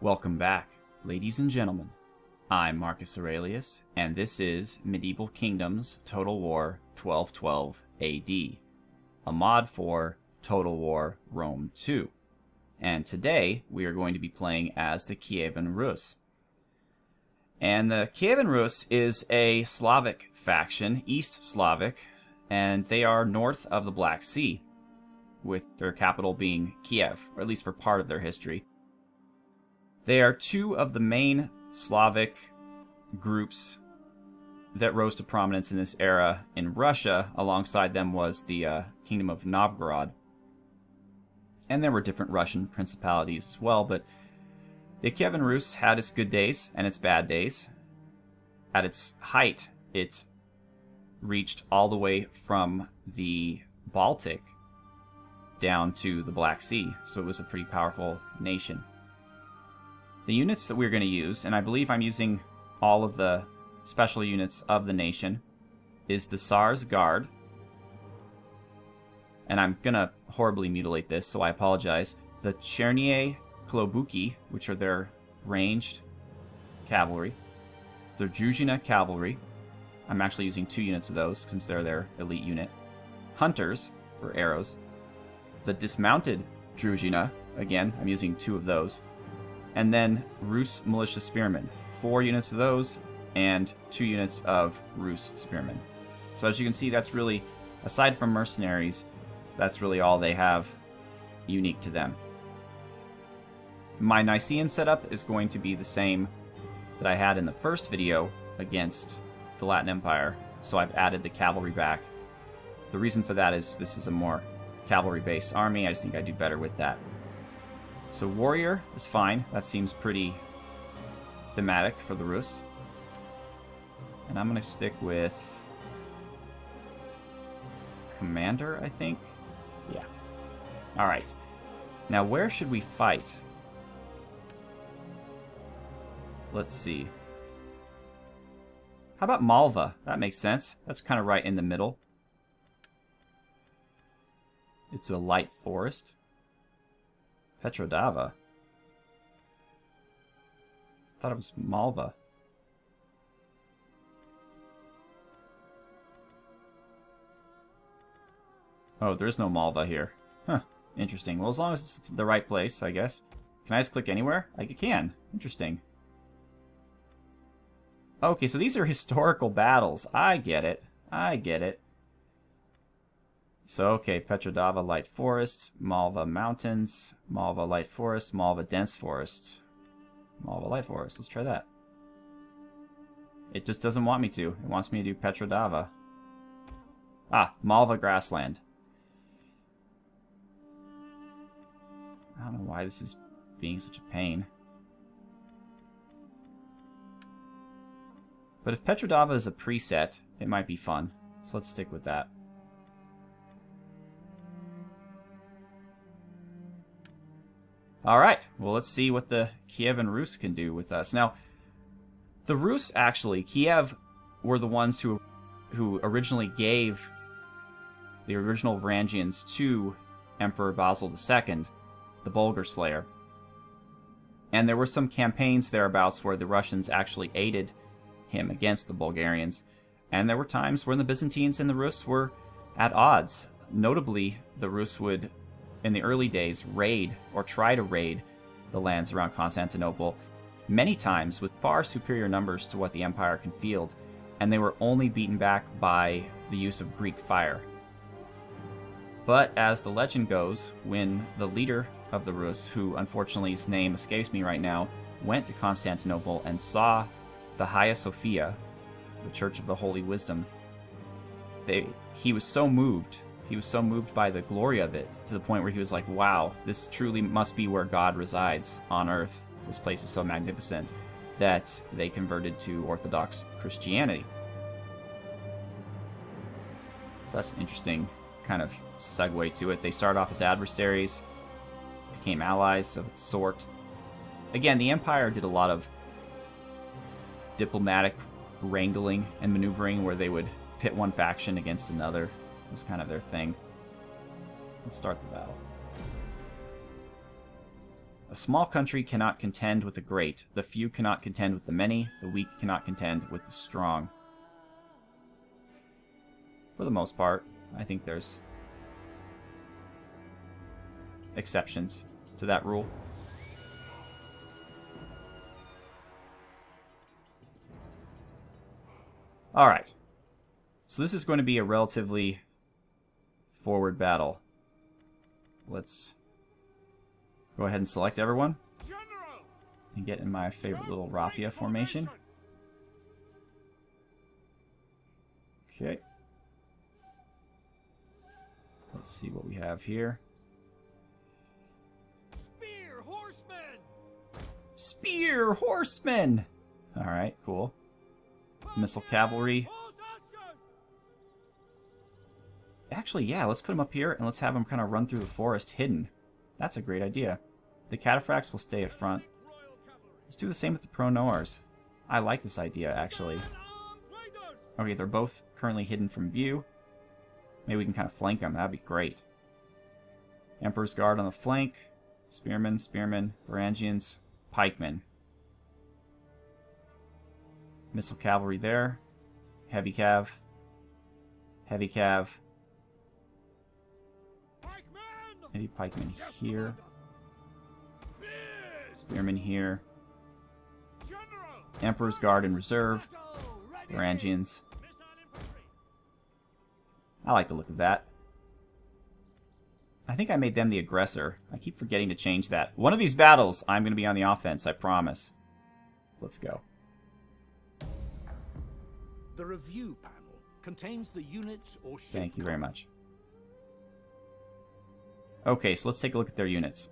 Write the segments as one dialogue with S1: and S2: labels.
S1: Welcome back, ladies and gentlemen. I'm Marcus Aurelius, and this is Medieval Kingdoms Total War 1212 AD, a mod for Total War Rome 2. And today, we are going to be playing as the Kievan Rus. And the Kievan Rus is a Slavic faction, East Slavic, and they are north of the Black Sea, with their capital being Kiev, or at least for part of their history. They are two of the main Slavic groups that rose to prominence in this era in Russia. Alongside them was the Kingdom of Novgorod. And there were different Russian principalities as well, but the Kievan Rus had its good days and its bad days. At its height, it reached all the way from the Baltic down to the Black Sea, so it was a pretty powerful nation. The units that we're going to use, and I believe I'm using all of the special units of the nation, is the Tsar's Guard. And I'm going to horribly mutilate this, so I apologize. The Chernie Klobuki, which are their ranged cavalry. The Druzhina cavalry. I'm actually using 2 units of those, since they're their elite unit. Hunters, for arrows. The dismounted Druzhina, again, I'm using 2 of those. And then Rus militia spearmen. 4 units of those, and 2 units of Rus spearmen. So as you can see, that's really, aside from mercenaries, that's really all they have unique to them. My Nicaean setup is going to be the same that I had in the first video against the Latin Empire, so I've added the cavalry back. The reason for that is this is a more cavalry-based army. I just think I do better with that. So warrior is fine. That seems pretty thematic for the Rus. And I'm going to stick with commander, I think. Yeah. Alright. Now where should we fight? Let's see. How about Malva? That makes sense. That's kind of right in the middle. It's a light forest. Petrodava. Thought it was Malva. Oh, there's no Malva here. Huh. Interesting. Well, as long as it's the right place, I guess. Can I just click anywhere? I can. Interesting. Okay, so these are historical battles. I get it. I get it. So, okay, Petrodava Light Forest, Malva Mountains, Malva Light Forest, Malva Dense Forest. Malva Light Forest, let's try that. It just doesn't want me to. It wants me to do Petrodava. Ah, Malva Grassland. I don't know why this is being such a pain. But if Petrodava is a preset, it might be fun. So let's stick with that. Alright, well let's see what the Kievan Rus can do with us. Now, the Rus actually, Kiev were the ones who originally gave the original Varangians to Emperor Basil II, the Bulgar Slayer. And there were some campaigns thereabouts where the Russians actually aided him against the Bulgarians. And there were times when the Byzantines and the Rus were at odds. Notably, the Rus would, in the early days, raid or try to raid the lands around Constantinople, many times with far superior numbers to what the Empire can field, and they were only beaten back by the use of Greek fire. But as the legend goes, when the leader of the Rus, who unfortunately his name escapes me right now, went to Constantinople and saw the Hagia Sophia, the Church of the Holy Wisdom, he was so moved. He was so moved by the glory of it, to the point where he was like, wow, this truly must be where God resides on earth. This place is so magnificent, that they converted to Orthodox Christianity. So that's an interesting kind of segue to it. They started off as adversaries, became allies of its sort. Again, the Empire did a lot of diplomatic wrangling and maneuvering where they would pit one faction against another. It was kind of their thing. Let's start the battle. A small country cannot contend with the great. The few cannot contend with the many. The weak cannot contend with the strong. For the most part, I think there's exceptions to that rule. Alright. So this is going to be a relatively forward battle. Let's go ahead and select everyone and get in my favorite little raffia formation. Okay. Let's see what we have here.
S2: Spear horsemen!
S1: Spear horsemen! Alright, cool. Missile cavalry. Actually, yeah, let's put them up here and let's have them kind of run through the forest hidden. That's a great idea. The cataphracts will stay at front. Let's do the same with the pro-noirs. I like this idea, actually. Okay, they're both currently hidden from view. Maybe we can kind of flank them. That'd be great. Emperor's Guard on the flank. Spearmen, Varangians, pikemen. Missile cavalry there. Heavy cav. Heavy cav. Maybe pikemen here. Spearmen here. Emperor's Guard in reserve. Varangians. I like the look of that. I think I made them the aggressor. I keep forgetting to change that. One of these battles, I'm going to be on the offense, I promise. Let's go.
S2: The review panel contains the units or ship.
S1: Thank you very much. Okay, so let's take a look at their units.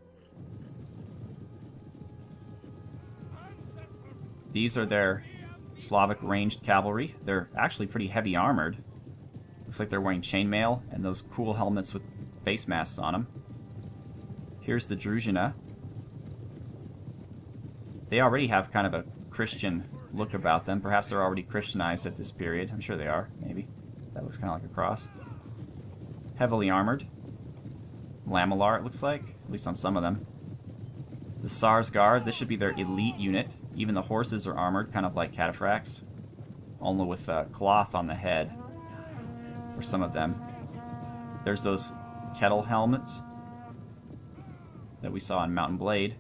S1: These are their Slavic ranged cavalry. They're actually pretty heavy armored. Looks like they're wearing chainmail and those cool helmets with face masks on them. Here's the Druzhina. They already have kind of a Christian look about them. Perhaps they're already Christianized at this period. I'm sure they are, maybe. That looks kind of like a cross. Heavily armored. Lamellar, it looks like, at least on some of them. The Tsar's Guard, this should be their elite unit. Even the horses are armored, kind of like cataphracts, only with cloth on the head, for some of them. There's those kettle helmets that we saw in Mountain Blade.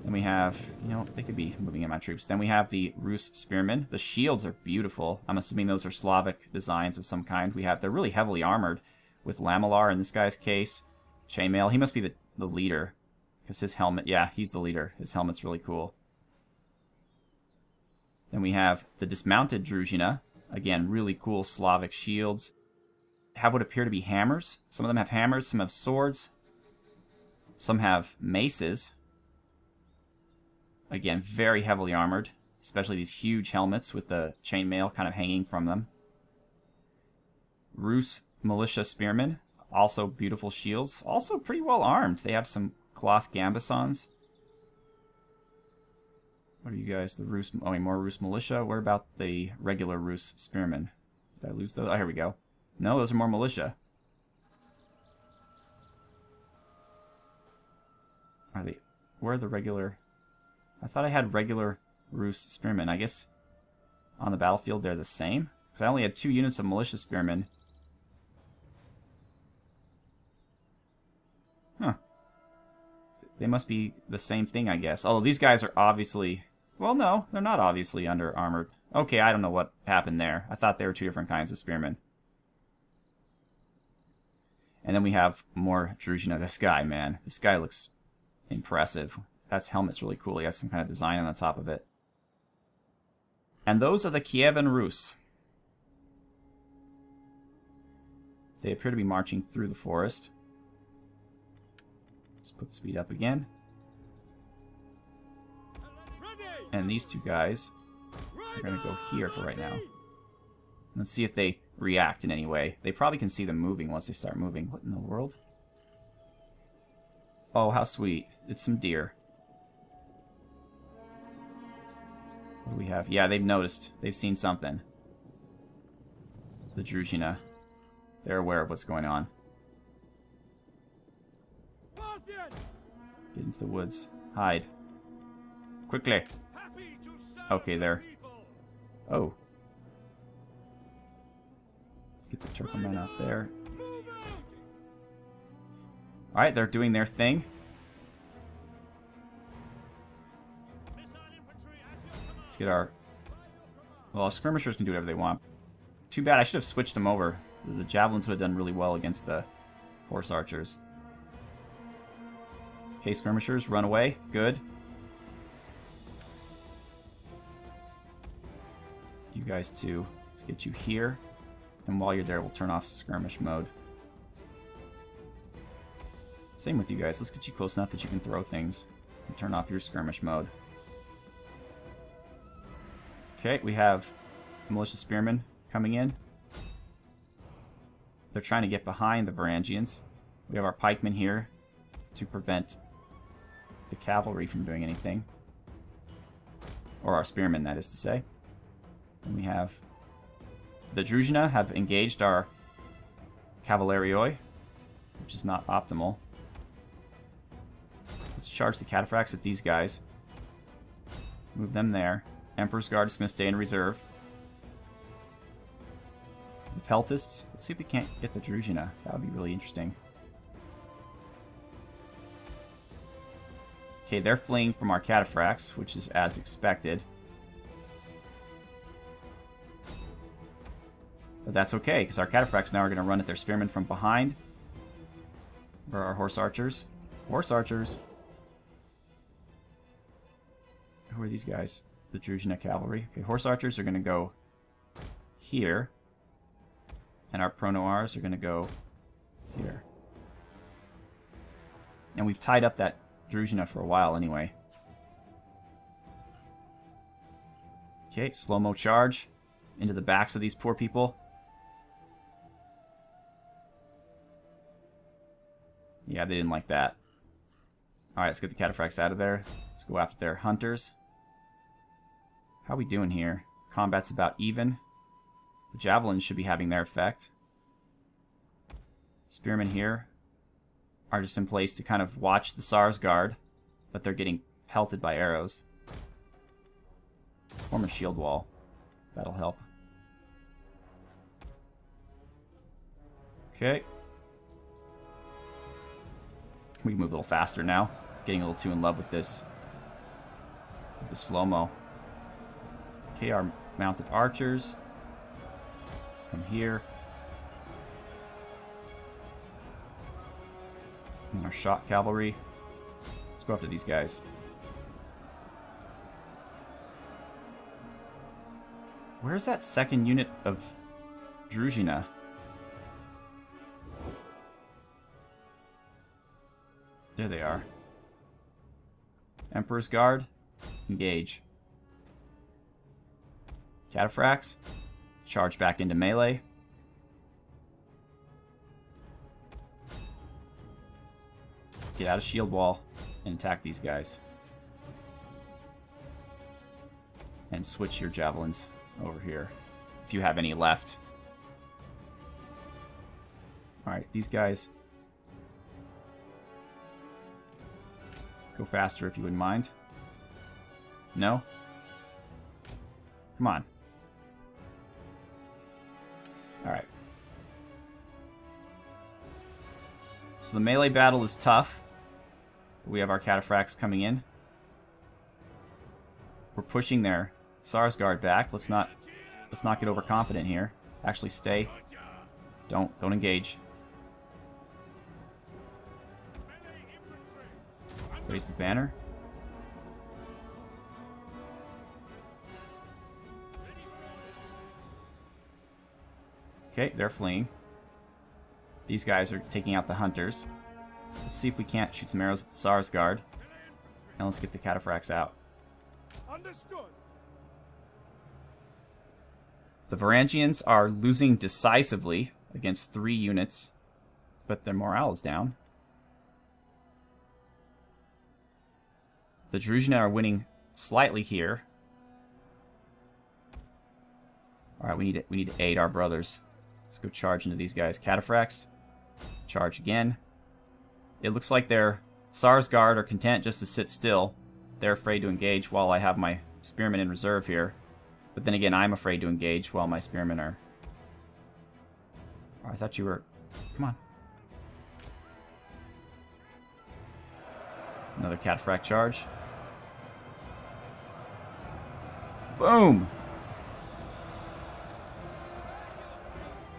S1: Then we have, you know, they could be moving in my troops. Then we have the Rus spearmen. The shields are beautiful. I'm assuming those are Slavic designs of some kind. They're really heavily armored, with Lamellar in this guy's case. Chainmail, he must be the leader, because his helmet, yeah, he's the leader. His helmet's really cool. Then we have the dismounted Druzhina. Again, really cool Slavic shields. Have what appear to be hammers. Some of them have hammers, some have swords. Some have maces. Again, very heavily armored, especially these huge helmets with the chainmail kind of hanging from them. Rus militia spearmen, also beautiful shields, also pretty well armed. They have some cloth gambesons. What are you guys? The Rus, oh, more Rus militia. What about the regular Rus spearmen? Did I lose those? Oh, here we go. No, those are more militia. Are they? Where are the regular? I thought I had regular Rus spearmen. I guess on the battlefield they're the same, because I only had 2 units of militia spearmen. Huh. They must be the same thing, I guess. Although these guys are obviously... Well, no, they're not obviously under armored. Okay, I don't know what happened there. I thought they were 2 different kinds of spearmen. And then we have more Druzhina. This guy, man. This guy looks impressive. That helmet's really cool. He has some kind of design on the top of it. And those are the Kievan Rus. They appear to be marching through the forest. Let's put the speed up again. And these 2 guys are going to go here for right now. Let's see if they react in any way. They probably can see them moving once they start moving. What in the world? Oh, how sweet. It's some deer. What do we have? Yeah, they've noticed. They've seen something. The Druzhina. They're aware of what's going on. Get into the woods. Hide. Quickly. Okay, there. Oh. Get the Turkmen out there. Alright, they're doing their thing. Let's get our... Well, our skirmishers can do whatever they want. Too bad, I should have switched them over. The javelins would have done really well against the horse archers. Okay, skirmishers, run away. Good. You guys too. Let's get you here. And while you're there, we'll turn off skirmish mode. Same with you guys. Let's get you close enough that you can throw things. And turn off your skirmish mode. Okay, we have militia spearmen coming in. They're trying to get behind the Varangians. We have our pikemen here to prevent the cavalry from doing anything. Or our spearmen, that is to say. And we have the Druzhina have engaged our Cavallerioi, which is not optimal. Let's charge the cataphracts at these guys. Move them there. Emperor's Guard is going to stay in reserve. The Peltists, let's see if we can't get the Druzhina. That would be really interesting. Okay, they're fleeing from our cataphracts, which is as expected. But that's okay, because our cataphracts now are going to run at their spearmen from behind. Where are our horse archers? Horse archers! Who are these guys? The Druzhina cavalry. Okay, horse archers are going to go here. And our pro-noirs are going to go here. And we've tied up that Druzhina for a while anyway. Okay, slow-mo charge into the backs of these poor people. Yeah, they didn't like that. Alright, let's get the cataphracts out of there. Let's go after their hunters. How are we doing here? Combat's about even. The javelins should be having their effect. Spearmen here are just in place to kind of watch the Tsar's guard, but they're getting pelted by arrows. Let's form a shield wall. That'll help. Okay. We can move a little faster now. Getting a little too in love with this. With the slow-mo. Okay, our mounted archers. Let's come here. And our shot cavalry. Let's go after these guys. Where's that second unit of Druzhina? There they are. Emperor's Guard, engage. Cataphracts, charge back into melee. Get out of shield wall and attack these guys. And switch your javelins over here, if you have any left. Alright, these guys... Go faster if you wouldn't mind. No? Come on. Alright. So the melee battle is tough. We have our cataphracts coming in. We're pushing their Tsar's guard back. Let's not get overconfident here. Actually stay. Don't engage. Raise the banner. Okay, they're fleeing. These guys are taking out the hunters. Let's see if we can't shoot some arrows at the Tsar's guard. And let's get the cataphracts out.
S2: Understood.
S1: The Varangians are losing decisively against 3 units, but their morale is down. The Druzhina are winning slightly here. Alright, we need to aid our brothers. Let's go charge into these guys. Cataphracts. Charge again. It looks like they're Sarsgaard are content just to sit still. They're afraid to engage while I have my spearmen in reserve here. But then again, I'm afraid to engage while my spearmen are... Oh, I thought you were... Come on. Another cataphract charge. Boom!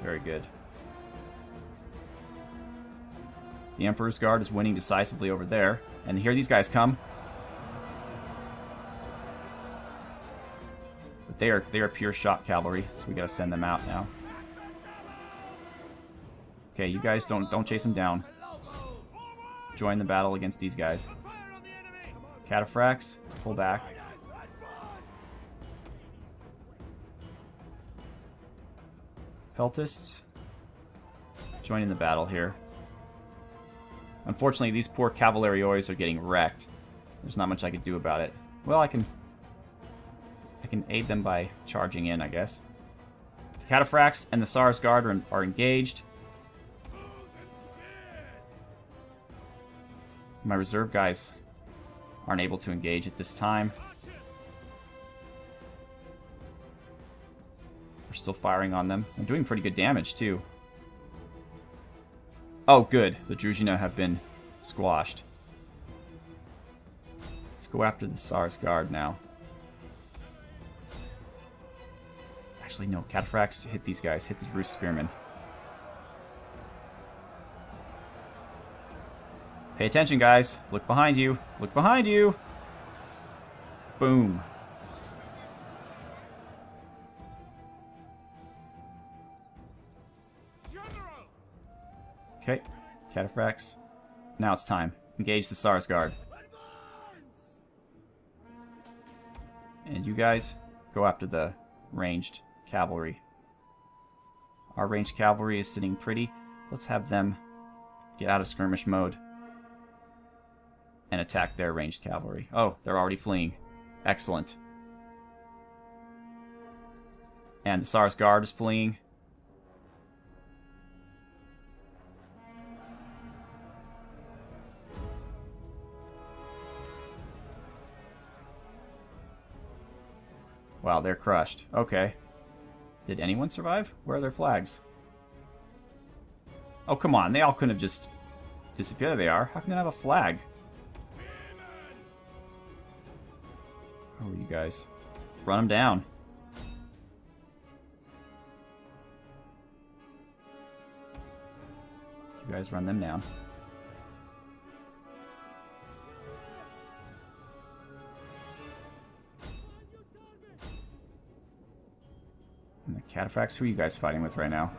S1: Very good. The Emperor's Guard is winning decisively over there. And here these guys come. But they are pure shot cavalry, so we gotta send them out now. Okay, you guys don't chase them down. Join the battle against these guys. Cataphracts, pull back. Peltists, join in the battle here. Unfortunately, these poor Cavallerioi are getting wrecked. There's not much I could do about it. Well, I can aid them by charging in, I guess. The Cataphracts and the Sarsgaard are engaged. My reserve guys aren't able to engage at this time. We're still firing on them. I'm doing pretty good damage, too. Oh, good. The Druzhina have been squashed. Let's go after the Sarsgaard now. Actually, no. Cataphracts hit these guys. Hit these Rus spearmen. Pay attention, guys. Look behind you. Look behind you. Boom. Okay, Cataphracts. Now it's time. Engage the Sarsgaard. And you guys go after the ranged cavalry. Our ranged cavalry is sitting pretty. Let's have them get out of skirmish mode and attack their ranged cavalry. Oh, they're already fleeing. Excellent. And the Sarsgaard is fleeing. Wow, they're crushed. Okay. Did anyone survive? Where are their flags? Oh, come on. They all couldn't have just disappeared. There they are. How can they have a flag? Who are you guys? Run them down. You guys run them down. And the Cataphracts, who are you guys fighting with right now?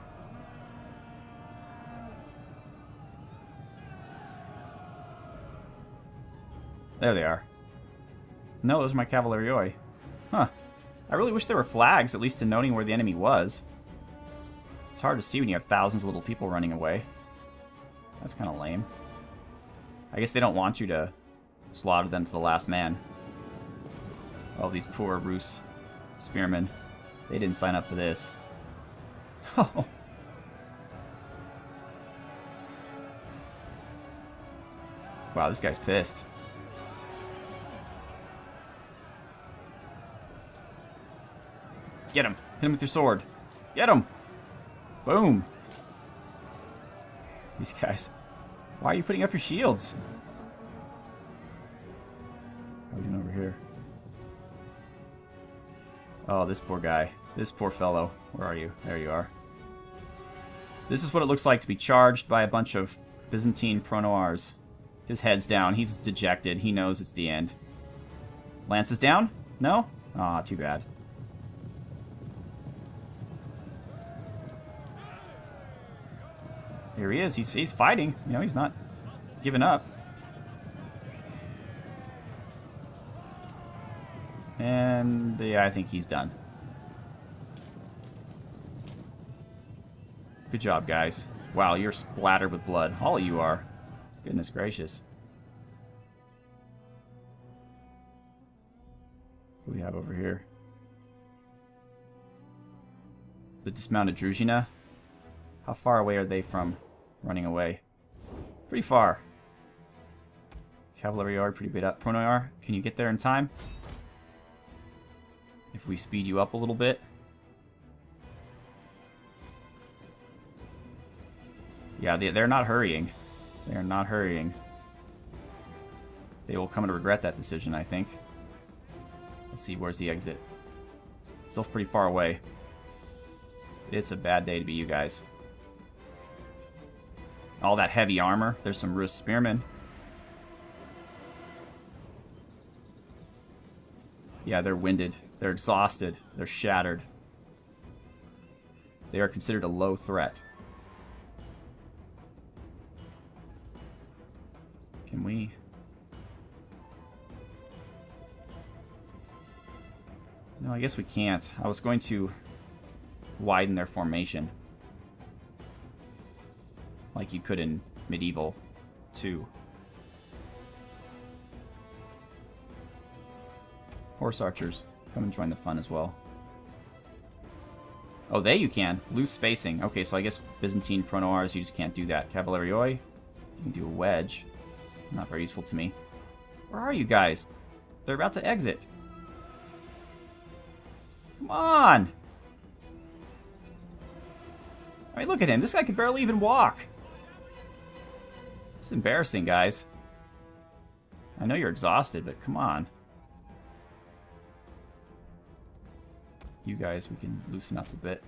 S1: There they are. No, those are my Cavallerioi. Huh. I really wish there were flags, at least denoting where the enemy was. It's hard to see when you have thousands of little people running away. That's kind of lame. I guess they don't want you to slaughter them to the last man. Oh, these poor Rus spearmen. They didn't sign up for this. Oh. Wow, this guy's pissed. Get him. Hit him with your sword. Get him. Boom. These guys. Why are you putting up your shields? What are we doing over here? Oh, this poor guy. This poor fellow. Where are you? There you are. This is what it looks like to be charged by a bunch of Byzantine pro-noirs. His head's down. He's dejected. He knows it's the end. Lance is down? No? Aw, too bad. Here he is. He's fighting. You know, he's not giving up. And yeah, I think he's done. Good job, guys. Wow, you're splattered with blood. All of you are. Goodness gracious. What do we have over here? The dismounted Druzhina. How far away are they from running away? Pretty far. Cavalry are pretty beat up. Pronoyar, can you get there in time? If we speed you up a little bit. Yeah, they're not hurrying. They're not hurrying. They will come to regret that decision, I think. Let's see, where's the exit? Still pretty far away. It's a bad day to be you guys. All that heavy armor. There's some Rus spearmen. Yeah, they're winded. They're exhausted. They're shattered. They are considered a low threat. Can we... No, I guess we can't. I was going to widen their formation. Like you could in Medieval 2. Horse archers, come and join the fun as well. Oh, there you can. Loose spacing. Okay, so I guess Byzantine Pronoars, you just can't do that. Cavallerioi, you can do a wedge. Not very useful to me. Where are you guys? They're about to exit. Come on! I mean, look at him. This guy can barely even walk. It's embarrassing, guys. I know you're exhausted, but come on. You guys, we can loosen up a bit.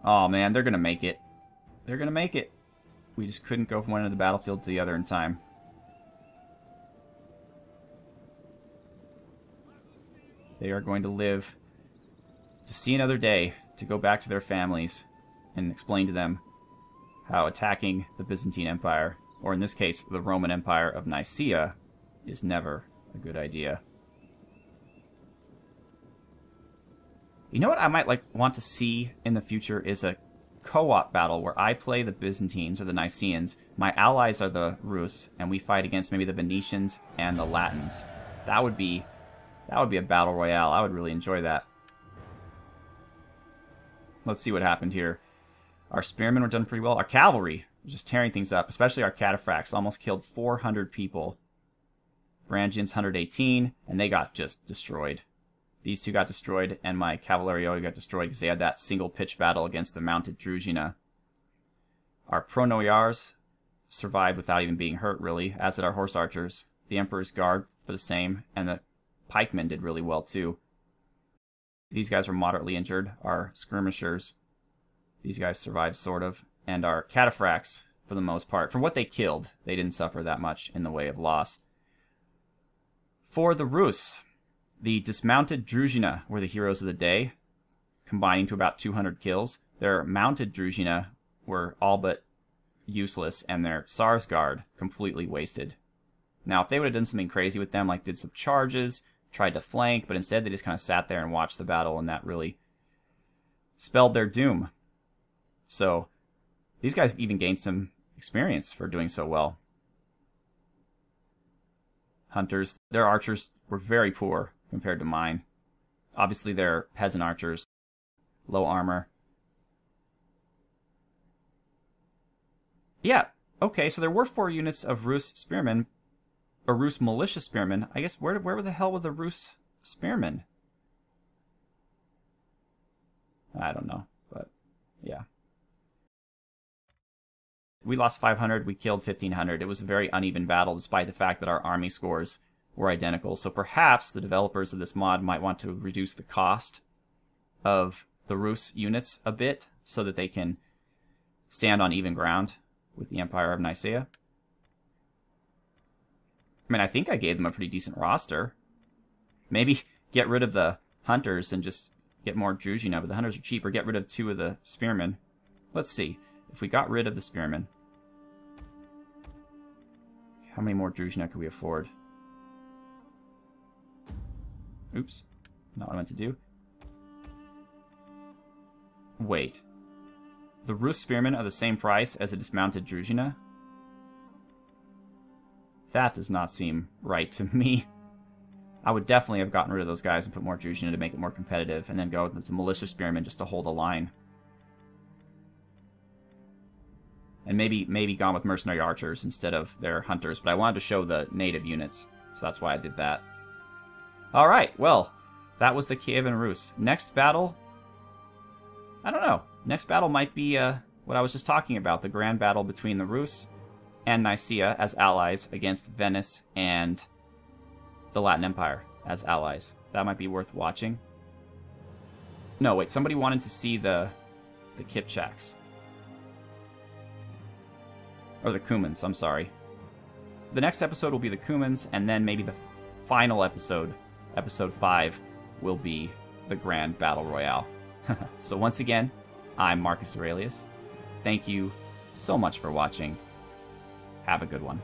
S1: Oh, man, they're going to make it. They're going to make it. We just couldn't go from one end of the battlefield to the other in time. They are going to live to see another day, to go back to their families and explain to them how attacking the Byzantine Empire, or in this case, the Roman Empire of Nicaea, is never a good idea. You know what I might want to see in the future is a co-op battle where I play the Byzantines or the Nicaeans, my allies are the Rus, and we fight against maybe the Venetians and the Latins. That would be a battle royale. I would really enjoy that. Let's see what happened here. Our spearmen were done pretty well. Our cavalry was just tearing things up, especially our cataphracts. Almost killed 400 people. Varangians 118, and they got just destroyed. These two got destroyed, and my Cavallerioi got destroyed because they had that single pitch battle against the mounted Druzhina. Our Pronoyars survived without even being hurt, really, as did our horse archers. The Emperor's Guard for the same, and the pikemen did really well, too. These guys were moderately injured. Our skirmishers, these guys survived, sort of. And our cataphracts, for the most part, from what they killed, they didn't suffer that much in the way of loss. For the Rus, the dismounted Druzhina were the heroes of the day, combining to about 200 kills. Their mounted Druzhina were all but useless, and their Tsar's Guard completely wasted. Now, if they would have done something crazy with them, like did some charges, tried to flank, but instead they just kind of sat there and watched the battle, and that really spelled their doom. So, these guys even gained some experience for doing so well. Hunters, their archers were very poor compared to mine. Obviously, they're peasant archers, low armor. Yeah, okay, so there were 4 units of Rus spearmen, or Rus militia spearmen. I guess, where the hell were the Rus spearmen? I don't know, but yeah. We lost 500, we killed 1,500. It was a very uneven battle, despite the fact that our army scores were identical. So perhaps the developers of this mod might want to reduce the cost of the Rus units a bit, so that they can stand on even ground with the Empire of Nicaea. I mean, I think I gave them a pretty decent roster. Maybe get rid of the hunters and just get more Druzhina, but the hunters are cheap, or get rid of 2 of the spearmen. Let's see. If we got rid of the spearmen, how many more Druzhina could we afford? Oops. Not what I meant to do. Wait. The Rus spearmen are the same price as a dismounted Druzhina? That does not seem right to me. I would definitely have gotten rid of those guys and put more Druzhina to make it more competitive, and then go with the militia spearmen just to hold a line. And maybe gone with mercenary archers instead of their hunters, but I wanted to show the native units, so that's why I did that. Alright, well, that was the Kievan Rus. Next battle, I don't know. Next battle might be what I was just talking about, the grand battle between the Rus and Nicaea as allies against Venice and the Latin Empire as allies. That might be worth watching. No, wait, somebody wanted to see the Kipchaks. Or the Cumans, I'm sorry. The next episode will be the Cumans, and then maybe the final episode, episode 5, will be the Grand Battle Royale. So once again, I'm Marcus Aurelius. Thank you so much for watching. Have a good one.